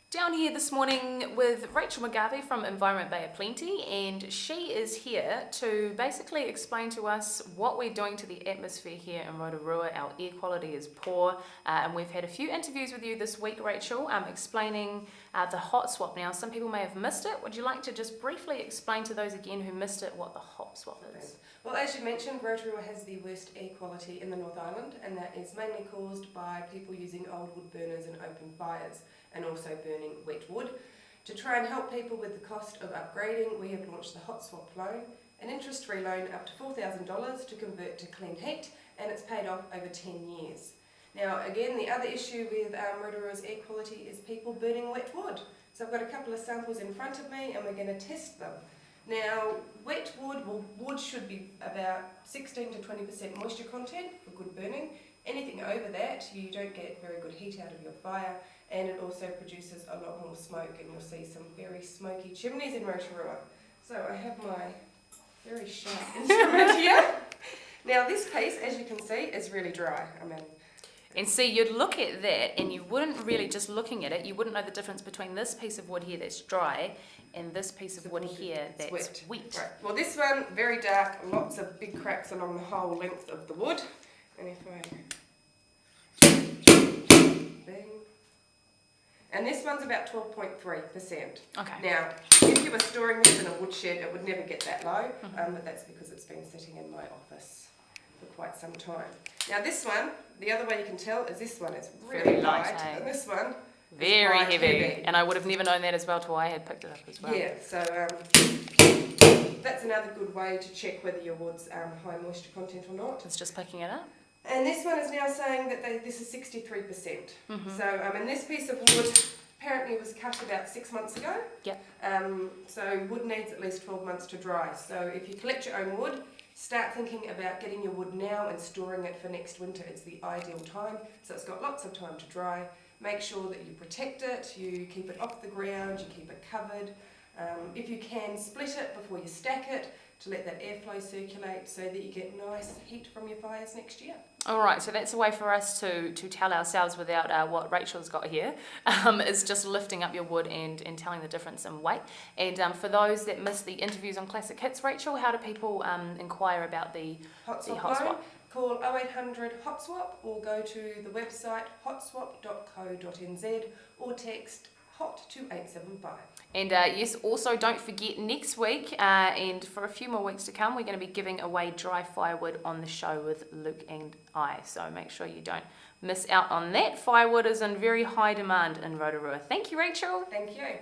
Down here this morning with Rachel McGarvie from Enviroment Bay of Planety, and she is here to basically explain to us what we're doing to the atmosphere here in Rotorua. Our air quality is poor, and we've had a few interviews with you this week, Rachel, explaining the hot swap. Now, some people may have missed it. Would you like to just briefly explain to those again who missed it what the hot swap is? Well, as you mentioned, Rotorua has the worst air quality in the North Island, and that is mainly caused by people using old wood burners and open fires, and also burning wet wood. To try and help people with the cost of upgrading, we have launched the Hot Swap loan, an interest-free loan up to $4,000 to convert to clean heat, and it's paid off over 10 years. Now, again, the other issue with Rotorua's air quality is people burning wet wood. So I've got a couple of samples in front of me, and we're going to test them. Now, wet wood, wood should be about 16 to 20% moisture content for good burning. Anything over that, you don't get very good heat out of your fire, and it also produces a lot more smoke, and you'll see some very smoky chimneys in Rotorua. So I have my very sharp instrument here. Now this piece, as you can see, is really dry. And see, you'd look at that and you wouldn't really, just looking at it, you wouldn't know the difference between this piece of wood here that's dry and this piece of wood here that's wet. Right. Well, this one, very dark, lots of big cracks along the whole length of the wood. And if I... Bang. And this one's about 12.3%. Okay. Now, if you were storing this in a woodshed, it would never get that low, but that's because it's been sitting in my office for quite some time. Now this one, the other way you can tell is this one is really light, and this one very is heavy. And I would have never known that as well till I had picked it up as well. Yeah, so that's another good way to check whether your wood's high moisture content or not. It's just picking it up. And this one is now saying that this is 63%. So, and this piece of wood apparently was cut about 6 months ago. Yep. So wood needs at least 12 months to dry. So if you collect your own wood, start thinking about getting your wood now and storing it for next winter. It's the ideal time. So it's got lots of time to dry. Make sure that you protect it, you keep it off the ground, you keep it covered. If you can, split it before you stack it to let that airflow circulate so that you get nice heat from your fires next year. All right, so that's a way for us to tell ourselves without what Rachel's got here, is just lifting up your wood and telling the difference in weight. And for those that missed the interviews on Classic Hits, Rachel, how do people inquire about the Hot Swap? Call 0800 Hot Swap or go to the website hotswap.co.nz or text HOT to 875. And yes, also don't forget next week and for a few more weeks to come, we're going to be giving away dry firewood on the show with Luke and I. So make sure you don't miss out on that. Firewood is in very high demand in Rotorua. Thank you, Rachel. Thank you.